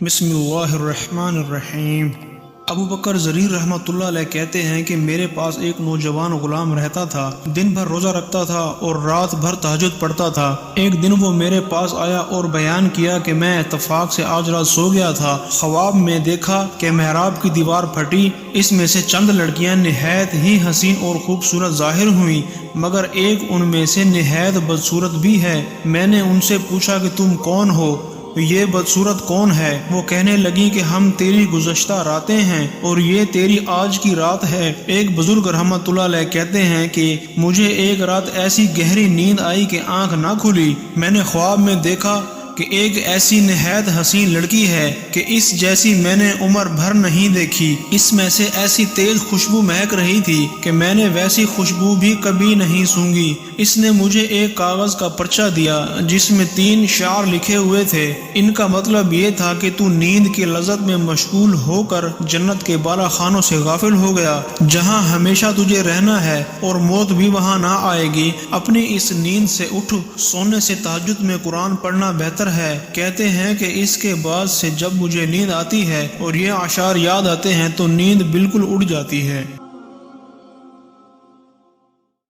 بسم اللہ الرحمن الرحیم۔ ابو بکر زریر رحمۃ اللہ علیہ کہتے ہیں کہ میرے پاس ایک نوجوان غلام رہتا تھا، دن بھر روزہ رکھتا تھا اور رات بھر تہجد پڑھتا تھا۔ ایک دن وہ میرے پاس آیا اور بیان کیا کہ میں اتفاق سے آج رات سو گیا تھا، خواب میں دیکھا کہ محراب کی دیوار پھٹی، اس میں سے چند لڑکیاں نہایت ہی حسین اور خوبصورت ظاہر ہوئیں، مگر ایک ان میں سے نہایت بدصورت بھی ہے۔ میں نے ان سے پوچھا کہ تم کون ہو؟ یہ بدصورت کون ہے؟ وہ کہنے لگی کہ ہم تیری گزشتہ راتیں ہیں اور یہ تیری آج کی رات ہے۔ ایک بزرگ رحمت اللہ علیہ کہتے ہیں کہ مجھے ایک رات ایسی گہری نیند آئی کہ آنکھ نہ کھلی۔ میں نے خواب میں دیکھا کہ ایک ایسی نہایت حسین لڑکی ہے کہ اس جیسی میں نے عمر بھر نہیں دیکھی۔ اس میں سے ایسی تیز خوشبو مہک رہی تھی کہ میں نے ویسی خوشبو بھی کبھی نہیں سونگھی۔ اس نے مجھے ایک کاغذ کا پرچہ دیا جس میں 3 شعر لکھے ہوئے تھے۔ ان کا مطلب یہ تھا کہ تو نیند کی لذت میں مشغول ہو کر جنت کے بالا خانوں سے غافل ہو گیا، جہاں ہمیشہ تجھے رہنا ہے اور موت بھی وہاں نہ آئے گی۔ اپنی اس نیند سے اٹھ، سونے سے تہجد میں قرآن پڑھنا بہتر ہے۔ کہتے ہیں کہ اس کے بعد سے جب مجھے نیند آتی ہے اور یہ اشعار یاد آتے ہیں تو نیند بالکل اڑ جاتی ہے۔